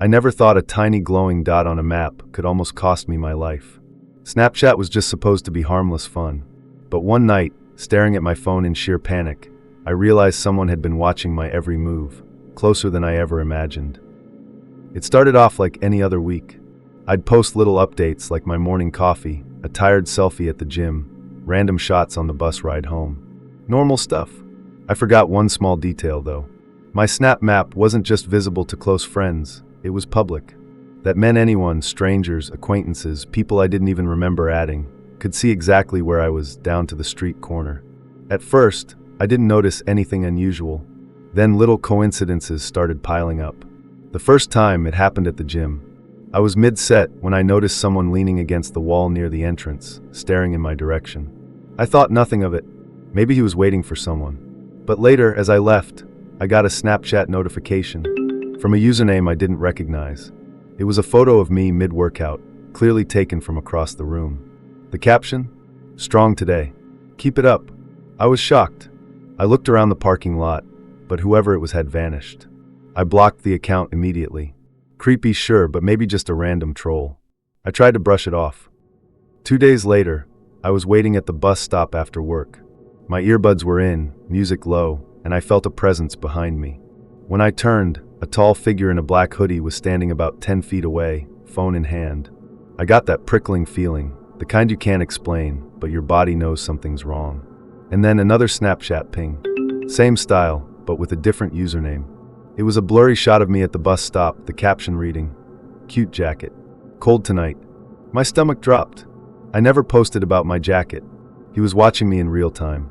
I never thought a tiny glowing dot on a map could almost cost me my life. Snapchat was just supposed to be harmless fun. But one night, staring at my phone in sheer panic, I realized someone had been watching my every move, closer than I ever imagined. It started off like any other week. I'd post little updates like my morning coffee, a tired selfie at the gym, random shots on the bus ride home. Normal stuff. I forgot one small detail though. My Snap map wasn't just visible to close friends, it was public. That meant anyone, strangers, acquaintances, people I didn't even remember adding, could see exactly where I was down to the street corner. At first, I didn't notice anything unusual. Then little coincidences started piling up. The first time it happened at the gym. I was mid-set when I noticed someone leaning against the wall near the entrance, staring in my direction. I thought nothing of it. Maybe he was waiting for someone. But later, as I left, I got a Snapchat notification from a username I didn't recognize. It was a photo of me mid-workout, clearly taken from across the room. The caption? "Strong today. Keep it up." I was shocked. I looked around the parking lot, but whoever it was had vanished. I blocked the account immediately. Creepy, sure, but maybe just a random troll. I tried to brush it off. 2 days later, I was waiting at the bus stop after work. My earbuds were in, music low, and I felt a presence behind me. When I turned, a tall figure in a black hoodie was standing about 10 feet away, phone in hand. I got that prickling feeling, the kind you can't explain, but your body knows something's wrong. And then another Snapchat ping. Same style, but with a different username. It was a blurry shot of me at the bus stop, the caption reading, "Cute jacket. Cold tonight." My stomach dropped. I never posted about my jacket. He was watching me in real time.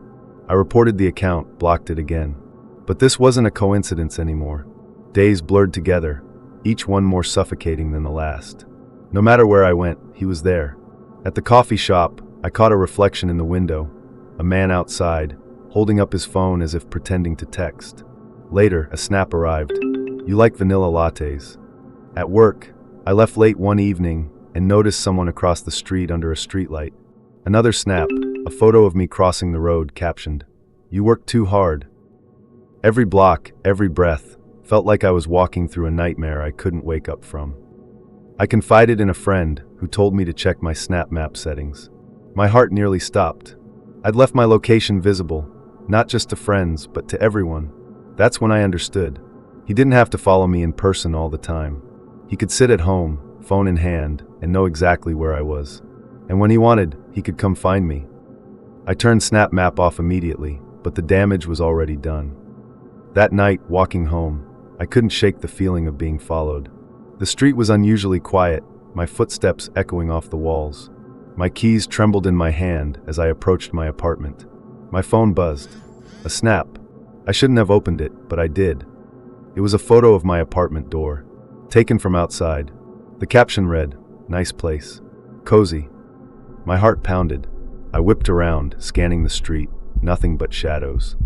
I reported the account, blocked it again. But this wasn't a coincidence anymore. Days blurred together, each one more suffocating than the last. No matter where I went, he was there. At the coffee shop, I caught a reflection in the window, a man outside, holding up his phone as if pretending to text. Later, a snap arrived. "You like vanilla lattes." At work, I left late one evening and noticed someone across the street under a streetlight. Another snap, a photo of me crossing the road, captioned, "You work too hard." Every block, every breath, felt like I was walking through a nightmare I couldn't wake up from. I confided in a friend who told me to check my Snap map settings. My heart nearly stopped. I'd left my location visible, not just to friends, but to everyone. That's when I understood. He didn't have to follow me in person all the time. He could sit at home, phone in hand, and know exactly where I was. And when he wanted, he could come find me. I turned Snap map off immediately, but the damage was already done. That night, walking home, I couldn't shake the feeling of being followed. The street was unusually quiet, my footsteps echoing off the walls. My keys trembled in my hand as I approached my apartment. My phone buzzed. A snap. I shouldn't have opened it, but I did. It was a photo of my apartment door, taken from outside. The caption read, "Nice place. Cozy." My heart pounded. I whipped around, scanning the street, nothing but shadows.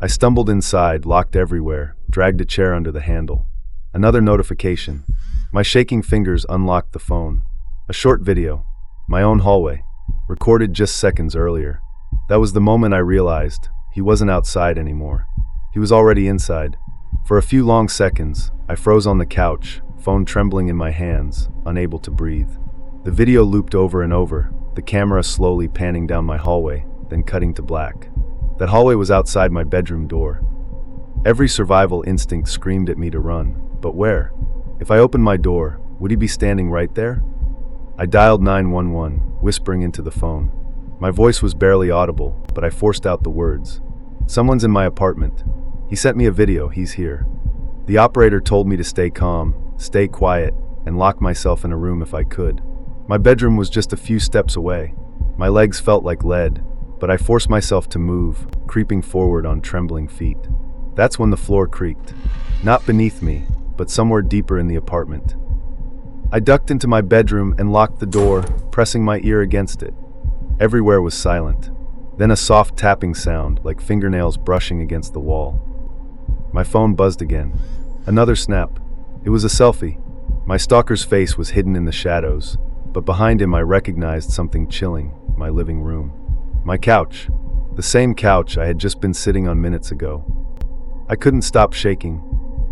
I stumbled inside, locked everywhere, dragged a chair under the handle. Another notification. My shaking fingers unlocked the phone. A short video. My own hallway. Recorded just seconds earlier. That was the moment I realized he wasn't outside anymore. He was already inside. For a few long seconds, I froze on the couch, phone trembling in my hands, unable to breathe. The video looped over and over, the camera slowly panning down my hallway, then cutting to black. That hallway was outside my bedroom door. Every survival instinct screamed at me to run, but where? If I opened my door, would he be standing right there? I dialed 911, whispering into the phone. My voice was barely audible, but I forced out the words. "Someone's in my apartment. He sent me a video, he's here." The operator told me to stay calm, stay quiet, and lock myself in a room if I could. My bedroom was just a few steps away. My legs felt like lead, but I forced myself to move, creeping forward on trembling feet. That's when the floor creaked. Not beneath me, but somewhere deeper in the apartment. I ducked into my bedroom and locked the door, pressing my ear against it. Everywhere was silent. Then a soft tapping sound, like fingernails brushing against the wall. My phone buzzed again. Another snap. It was a selfie. My stalker's face was hidden in the shadows, but behind him I recognized something chilling, my living room. My couch. The same couch I had just been sitting on minutes ago. I couldn't stop shaking.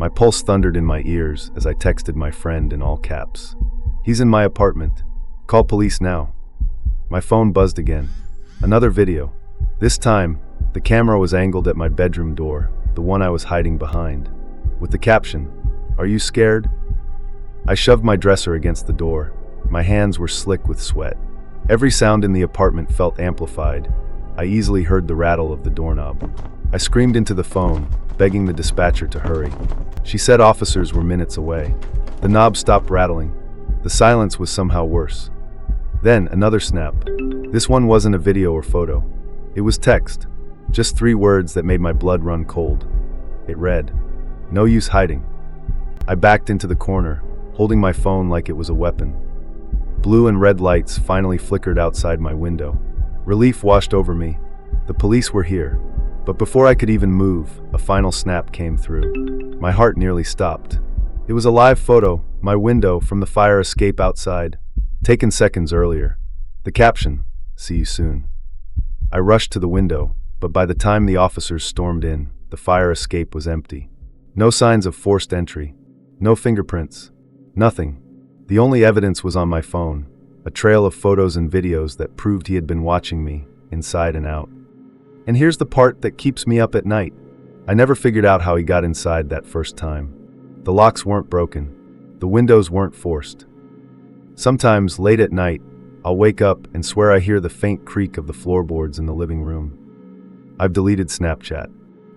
My pulse thundered in my ears as I texted my friend in all caps. "He's in my apartment. Call police now." My phone buzzed again. Another video. This time, the camera was angled at my bedroom door, the one I was hiding behind, with the caption, "Are you scared?" I shoved my dresser against the door. My hands were slick with sweat. Every sound in the apartment felt amplified. I easily heard the rattle of the doorknob. I screamed into the phone, begging the dispatcher to hurry. She said officers were minutes away. The knob stopped rattling. The silence was somehow worse. Then, another snap. This one wasn't a video or photo. It was text. Just 3 words that made my blood run cold. It read, "No use hiding." I backed into the corner, holding my phone like it was a weapon. Blue and red lights finally flickered outside my window. Relief washed over me. The police were here. But before I could even move, a final snap came through. My heart nearly stopped. It was a live photo, my window from the fire escape outside, taken seconds earlier. The caption, "See you soon." I rushed to the window, but by the time the officers stormed in, the fire escape was empty. No signs of forced entry. No fingerprints. Nothing. The only evidence was on my phone, a trail of photos and videos that proved he had been watching me, inside and out. And here's the part that keeps me up at night. I never figured out how he got inside that first time. The locks weren't broken. The windows weren't forced. Sometimes, late at night, I'll wake up and swear I hear the faint creak of the floorboards in the living room. I've deleted Snapchat.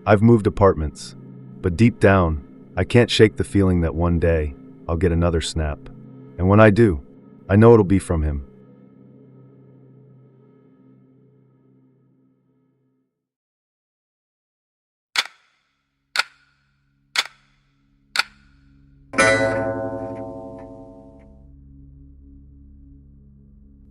I've moved apartments. But deep down, I can't shake the feeling that one day, I'll get another snap. And when I do, I know it'll be from him.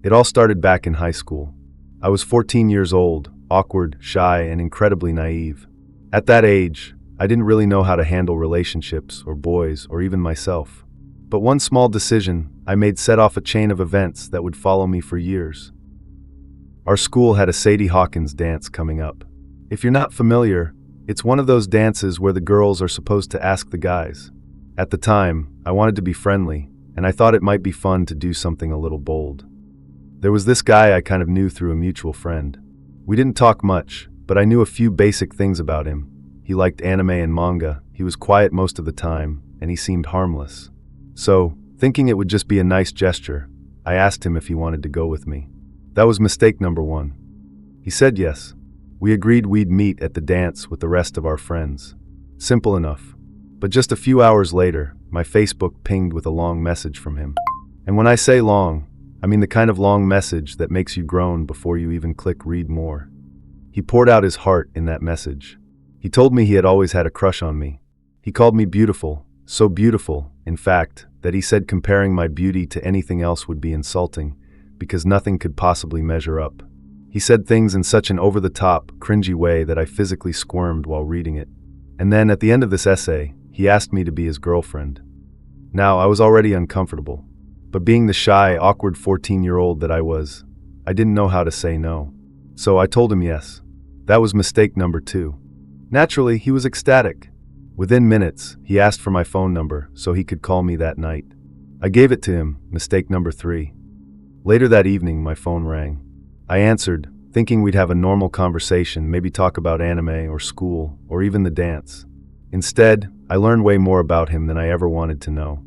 It all started back in high school. I was 14 years old, awkward, shy, and incredibly naive. At that age, I didn't really know how to handle relationships, or boys, or even myself. But one small decision I made set off a chain of events that would follow me for years. Our school had a Sadie Hawkins dance coming up. If you're not familiar, it's one of those dances where the girls are supposed to ask the guys. At the time, I wanted to be friendly, and I thought it might be fun to do something a little bold. There was this guy I kind of knew through a mutual friend. We didn't talk much, but I knew a few basic things about him. He liked anime and manga, he was quiet most of the time, and he seemed harmless. So, thinking it would just be a nice gesture, I asked him if he wanted to go with me. That was mistake number 1. He said yes. We agreed we'd meet at the dance with the rest of our friends. Simple enough. But just a few hours later, my Facebook pinged with a long message from him. And when I say long, I mean the kind of long message that makes you groan before you even click read more. He poured out his heart in that message. He told me he had always had a crush on me. He called me beautiful, so beautiful, in fact, that he said comparing my beauty to anything else would be insulting, because nothing could possibly measure up. He said things in such an over-the-top, cringy way that I physically squirmed while reading it. And then, at the end of this essay, he asked me to be his girlfriend. Now, I was already uncomfortable. But being the shy, awkward 14-year-old that I was, I didn't know how to say no. So I told him yes. That was mistake number 2. Naturally, he was ecstatic. Within minutes, he asked for my phone number so he could call me that night. I gave it to him, mistake number 3. Later that evening, my phone rang. I answered, thinking we'd have a normal conversation, maybe talk about anime or school or even the dance. Instead, I learned way more about him than I ever wanted to know.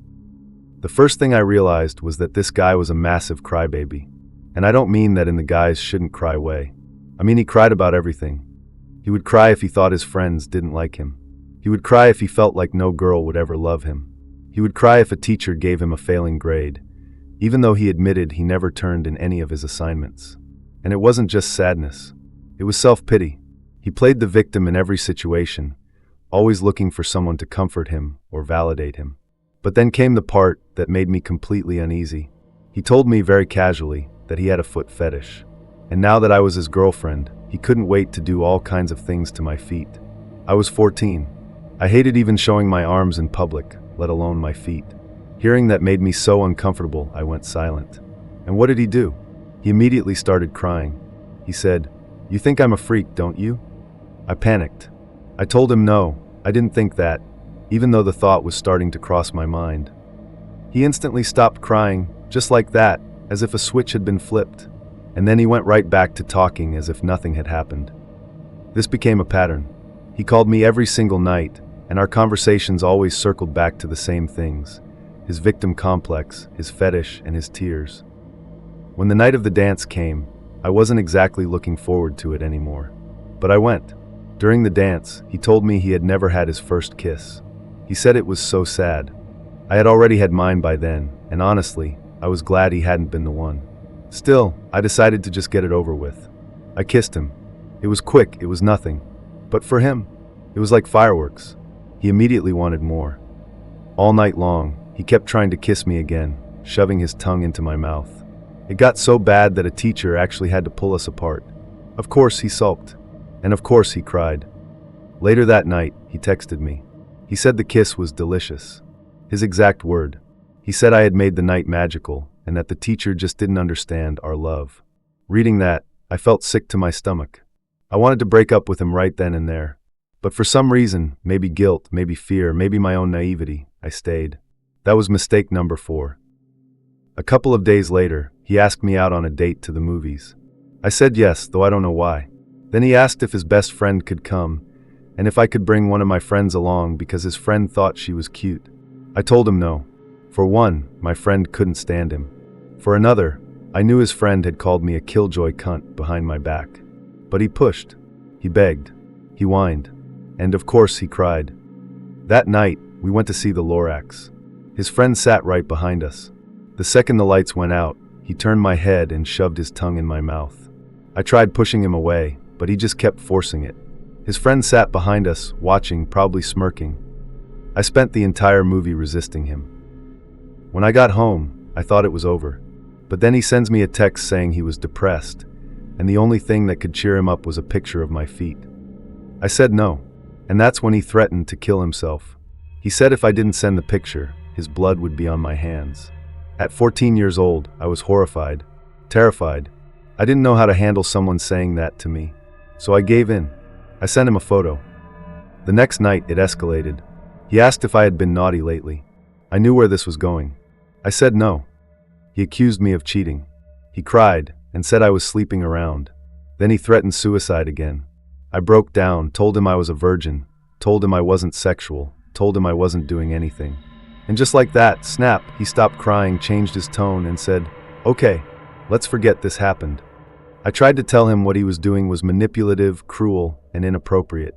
The first thing I realized was that this guy was a massive crybaby. And I don't mean that in the guys shouldn't cry way. I mean he cried about everything. He would cry if he thought his friends didn't like him. He would cry if he felt like no girl would ever love him. He would cry if a teacher gave him a failing grade, even though he admitted he never turned in any of his assignments. And it wasn't just sadness. It was self-pity. He played the victim in every situation, always looking for someone to comfort him or validate him. But then came the part that made me completely uneasy. He told me very casually that he had a foot fetish. And now that I was his girlfriend, he couldn't wait to do all kinds of things to my feet. I was 14. I hated even showing my arms in public, let alone my feet. Hearing that made me so uncomfortable, I went silent. And what did he do? He immediately started crying. He said, "You think I'm a freak, don't you?" I panicked. I told him no, I didn't think that. even though the thought was starting to cross my mind. He instantly stopped crying, just like that, as if a switch had been flipped. And then he went right back to talking as if nothing had happened. This became a pattern. He called me every single night, and our conversations always circled back to the same things: his victim complex, his fetish, and his tears. When the night of the dance came, I wasn't exactly looking forward to it anymore. But I went. During the dance, he told me he had never had his first kiss. He said it was so sad. I had already had mine by then, and honestly, I was glad he hadn't been the one. Still, I decided to just get it over with. I kissed him. It was quick, it was nothing. But for him, it was like fireworks. He immediately wanted more. All night long, he kept trying to kiss me again, shoving his tongue into my mouth. It got so bad that a teacher actually had to pull us apart. Of course, he sulked. And of course, he cried. Later that night, he texted me. He said the kiss was delicious. His exact word. He said I had made the night magical, and that the teacher just didn't understand our love. Reading that, I felt sick to my stomach. I wanted to break up with him right then and there. But for some reason, maybe guilt, maybe fear, maybe my own naivety, I stayed. That was mistake number 4. A couple of days later, he asked me out on a date to the movies. I said yes, though I don't know why. Then he asked if his best friend could come, and if I could bring one of my friends along because his friend thought she was cute. I told him no. For one, my friend couldn't stand him. For another, I knew his friend had called me a killjoy cunt behind my back. But he pushed. He begged. He whined. And of course he cried. That night, we went to see the Lorax. His friend sat right behind us. The second the lights went out, he turned my head and shoved his tongue in my mouth. I tried pushing him away, but he just kept forcing it. His friend sat behind us, watching, probably smirking. I spent the entire movie resisting him. When I got home, I thought it was over. But then he sends me a text saying he was depressed, and the only thing that could cheer him up was a picture of my feet. I said no, and that's when he threatened to kill himself. He said if I didn't send the picture, his blood would be on my hands. At 14 years old, I was horrified, terrified. I didn't know how to handle someone saying that to me, so I gave in. I sent him a photo. The next night, it escalated. He asked if I had been naughty lately. I knew where this was going. I said no. He accused me of cheating. He cried and said I was sleeping around. Then he threatened suicide again. I broke down, told him I was a virgin, told him I wasn't sexual, told him I wasn't doing anything. And just like that, snap, he stopped crying, changed his tone, and said, "Okay, let's forget this happened." I tried to tell him what he was doing was manipulative, cruel, and inappropriate.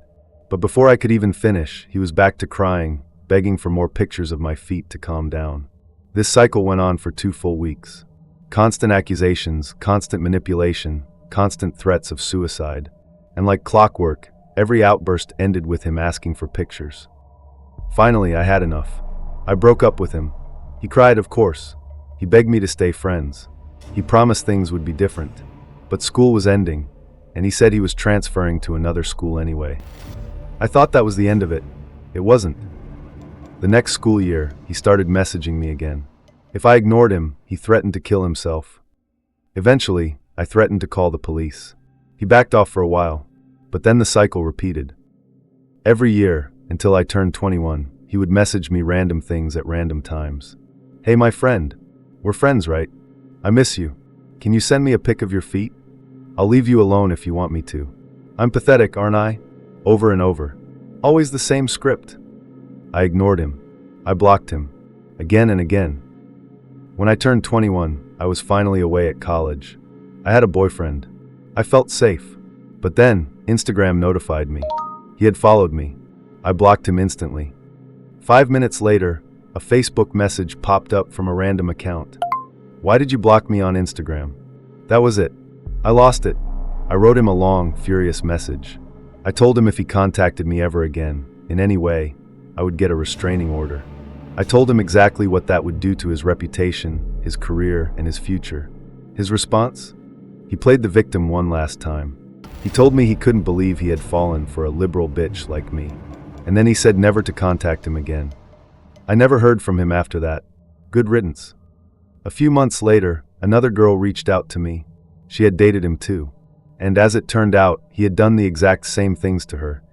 But before I could even finish, he was back to crying, begging for more pictures of my feet to calm down. This cycle went on for 2 full weeks. Constant accusations, constant manipulation, constant threats of suicide. And like clockwork, every outburst ended with him asking for pictures. Finally, I had enough. I broke up with him. He cried, of course. He begged me to stay friends. He promised things would be different. But school was ending, and he said he was transferring to another school anyway. I thought that was the end of it. It wasn't. The next school year, he started messaging me again. If I ignored him, he threatened to kill himself. Eventually, I threatened to call the police. He backed off for a while, but then the cycle repeated. Every year, until I turned 21, he would message me random things at random times. "Hey, my friend. We're friends, right? I miss you. Can you send me a pic of your feet? I'll leave you alone if you want me to. I'm pathetic, aren't I?" Over and over. Always the same script. I ignored him. I blocked him. Again and again. When I turned 21, I was finally away at college. I had a boyfriend. I felt safe. But then, Instagram notified me. He had followed me. I blocked him instantly. 5 minutes later, a Facebook message popped up from a random account. "Why did you block me on Instagram?" That was it. I lost it. I wrote him a long, furious message. I told him if he contacted me ever again, in any way, I would get a restraining order. I told him exactly what that would do to his reputation, his career, and his future. His response? He played the victim one last time. He told me he couldn't believe he had fallen for a liberal bitch like me. And then he said never to contact him again. I never heard from him after that. Good riddance. A few months later, another girl reached out to me. She had dated him too. And as it turned out, he had done the exact same things to her,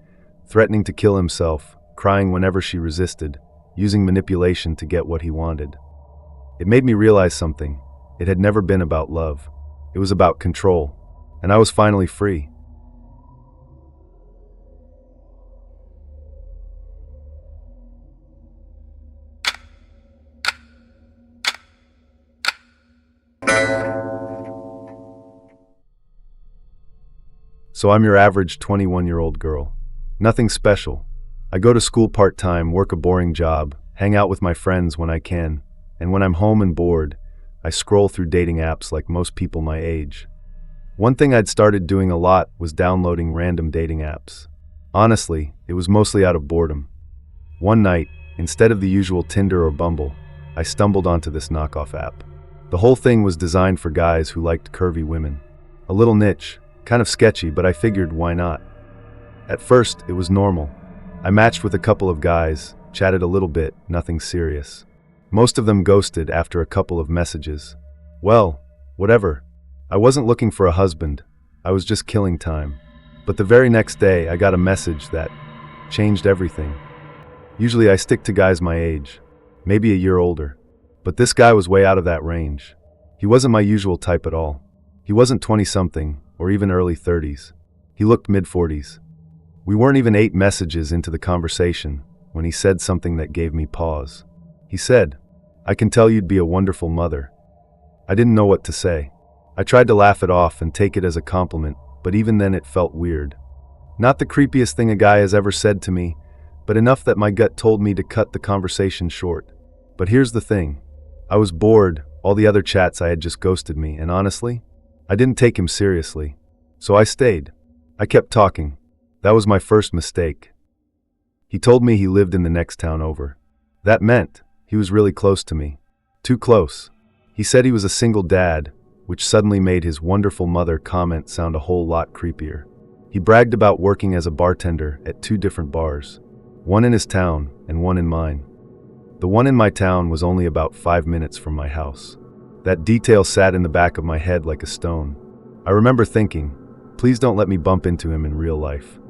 threatening to kill himself, crying whenever she resisted, using manipulation to get what he wanted. It made me realize something. It had never been about love. It was about control, and I was finally free. So I'm your average 21-year-old girl. Nothing special. I go to school part-time, work a boring job, hang out with my friends when I can, and when I'm home and bored, I scroll through dating apps like most people my age. One thing I'd started doing a lot was downloading random dating apps. Honestly, it was mostly out of boredom. One night, instead of the usual Tinder or Bumble, I stumbled onto this knockoff app. The whole thing was designed for guys who liked curvy women. A little niche, kind of sketchy, but I figured why not? At first, it was normal. I matched with a couple of guys, chatted a little bit, nothing serious. Most of them ghosted after a couple of messages. Well, whatever. I wasn't looking for a husband. I was just killing time. But the very next day, I got a message that changed everything. Usually I stick to guys my age, maybe a year older. But this guy was way out of that range. He wasn't my usual type at all. He wasn't 20-something, or even early 30s. He looked mid-40s. We weren't even 8 messages into the conversation when he said something that gave me pause. He said, "I can tell you'd be a wonderful mother." I didn't know what to say. I tried to laugh it off and take it as a compliment, but even then it felt weird. Not the creepiest thing a guy has ever said to me, but enough that my gut told me to cut the conversation short. But here's the thing. I was bored, all the other chats I had just ghosted me, and honestly, I didn't take him seriously. So I stayed. I kept talking. That was my first mistake. He told me he lived in the next town over. That meant he was really close to me. Too close. He said he was a single dad, which suddenly made his wonderful mother comment sound a whole lot creepier. He bragged about working as a bartender at 2 different bars, one in his town and one in mine. The one in my town was only about 5 minutes from my house. That detail sat in the back of my head like a stone. I remember thinking, please don't let me bump into him in real life.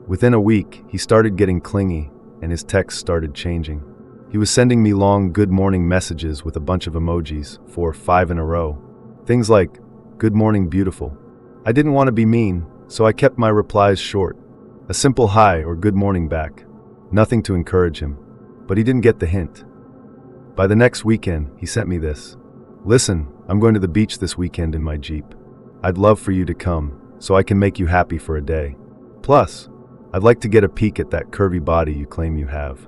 Within a week, he started getting clingy, and his texts started changing. He was sending me long good morning messages with a bunch of emojis, 4 or 5 in a row. Things like, "Good morning, beautiful." I didn't want to be mean, so I kept my replies short. A simple hi or good morning back. Nothing to encourage him. But he didn't get the hint. By the next weekend, he sent me this. "Listen, I'm going to the beach this weekend in my Jeep. I'd love for you to come, so I can make you happy for a day. Plus, I'd like to get a peek at that curvy body you claim you have."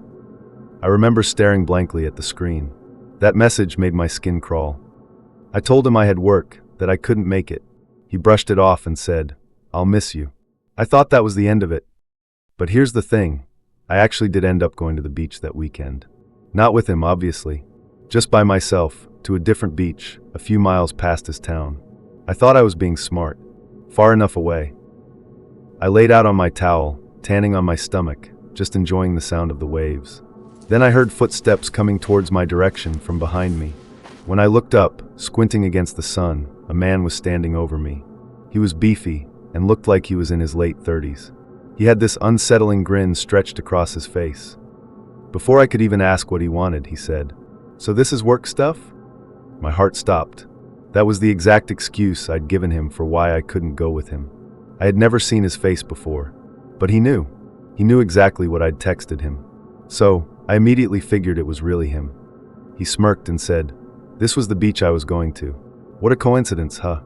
I remember staring blankly at the screen. That message made my skin crawl. I told him I had work, that I couldn't make it. He brushed it off and said, "I'll miss you." I thought that was the end of it. But here's the thing. I actually did end up going to the beach that weekend. Not with him, obviously. Just by myself, to a different beach, a few miles past his town. I thought I was being smart. Far enough away. I laid out on my towel, tanning on my stomach, just enjoying the sound of the waves. Then I heard footsteps coming towards my direction from behind me. When I looked up, squinting against the sun, a man was standing over me. He was beefy and looked like he was in his late 30s. He had this unsettling grin stretched across his face. Before I could even ask what he wanted, he said, "So this is work stuff?" My heart stopped. That was the exact excuse I'd given him for why I couldn't go with him. I had never seen his face before, but he knew. He knew exactly what I'd texted him. So, I immediately figured it was really him. He smirked and said, "This was the beach I was going to. What a coincidence, huh?"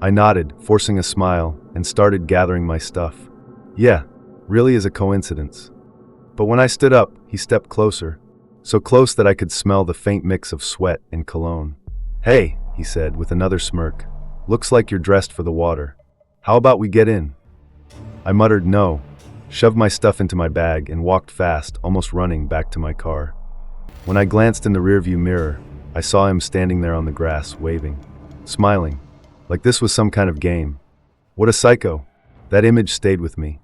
I nodded, forcing a smile, and started gathering my stuff. Yeah, really is a coincidence. But when I stood up, he stepped closer. So close that I could smell the faint mix of sweat and cologne. "Hey," he said with another smirk, "looks like you're dressed for the water. How about we get in?" I muttered no, shoved my stuff into my bag, and walked fast, almost running, back to my car. When I glanced in the rearview mirror, I saw him standing there on the grass, waving, smiling, like this was some kind of game. What a psycho. That image stayed with me.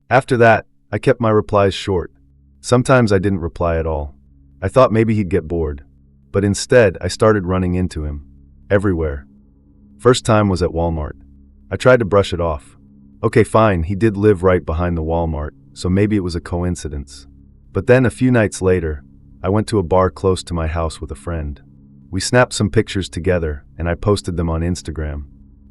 After that, I kept my replies short. Sometimes I didn't reply at all. I thought maybe he'd get bored. But instead, I started running into him. Everywhere. First time was at Walmart. I tried to brush it off. Okay, fine, he did live right behind the Walmart, so maybe it was a coincidence. But then a few nights later, I went to a bar close to my house with a friend. We snapped some pictures together, and I posted them on Instagram.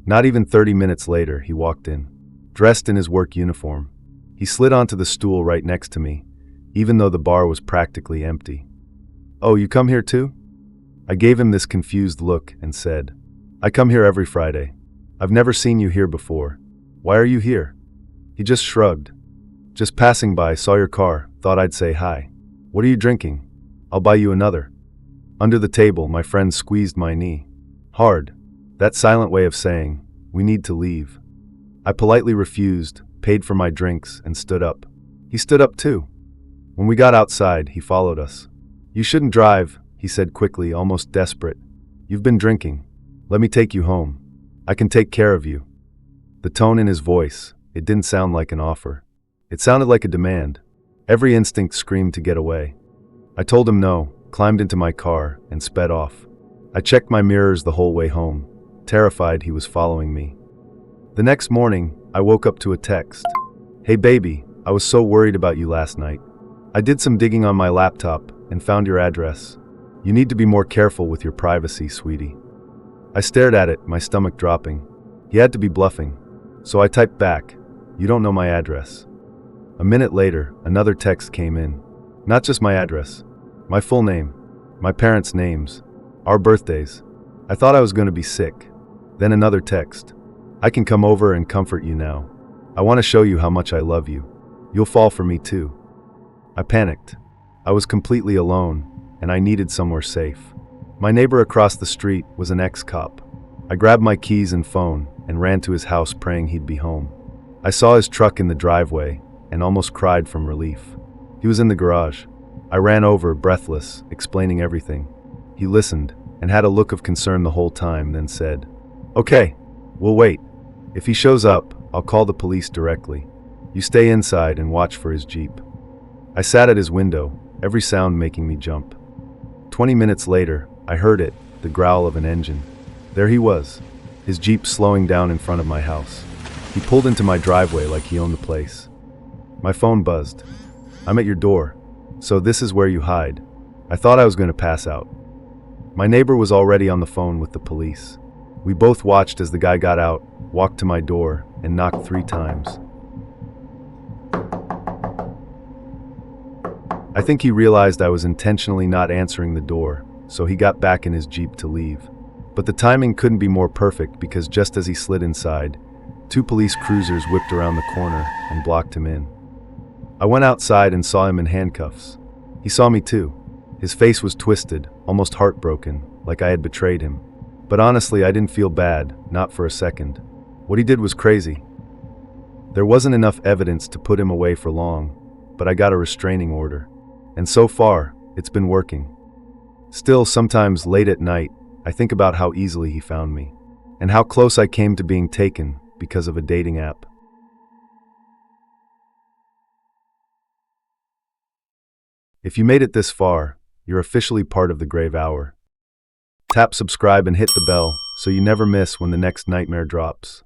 Not even 30 minutes later, he walked in, dressed in his work uniform. He slid onto the stool right next to me, even though the bar was practically empty. "Oh, you come here too?" I gave him this confused look and said, "I come here every Friday. I've never seen you here before. Why are you here?" He just shrugged. "Just passing by, saw your car, thought I'd say hi." "What are you drinking?" "I'll buy you another." Under the table, my friend squeezed my knee. Hard. That silent way of saying, "We need to leave." I politely refused, paid for my drinks, and stood up. He stood up too. When we got outside, he followed us. "You shouldn't drive," he said quickly, almost desperate. "You've been drinking. Let me take you home. I can take care of you." The tone in his voice, it didn't sound like an offer. It sounded like a demand. Every instinct screamed to get away. I told him no, climbed into my car, and sped off. I checked my mirrors the whole way home, terrified he was following me. The next morning, I woke up to a text. "Hey baby, I was so worried about you last night. I did some digging on my laptop and found your address. You need to be more careful with your privacy, sweetie." I stared at it, my stomach dropping. He had to be bluffing. So I typed back, "You don't know my address." A minute later, another text came in. Not just my address, my full name, my parents' names, our birthdays. I thought I was going to be sick. Then another text. "I can come over and comfort you now. I want to show you how much I love you. You'll fall for me too." I panicked. I was completely alone, and I needed somewhere safe. My neighbor across the street was an ex-cop. I grabbed my keys and phone and ran to his house praying he'd be home. I saw his truck in the driveway and almost cried from relief. He was in the garage. I ran over, breathless, explaining everything. He listened and had a look of concern the whole time, then said, "Okay, we'll wait. If he shows up, I'll call the police directly. You stay inside and watch for his Jeep." I sat at his window, every sound making me jump. 20 minutes later, I heard it, the growl of an engine. There he was, his Jeep slowing down in front of my house. He pulled into my driveway like he owned the place. My phone buzzed. "I'm at your door. So this is where you hide." I thought I was going to pass out. My neighbor was already on the phone with the police. We both watched as the guy got out, walked to my door, and knocked 3 times. I think he realized I was intentionally not answering the door, so he got back in his Jeep to leave. But the timing couldn't be more perfect because just as he slid inside, 2 police cruisers whipped around the corner and blocked him in. I went outside and saw him in handcuffs. He saw me too. His face was twisted, almost heartbroken, like I had betrayed him. But honestly, I didn't feel bad, not for a second. What he did was crazy. There wasn't enough evidence to put him away for long, but I got a restraining order. And so far, it's been working. Still, sometimes late at night, I think about how easily he found me, and how close I came to being taken because of a dating app. If you made it this far, you're officially part of the Grave Hour. Tap subscribe and hit the bell so you never miss when the next nightmare drops.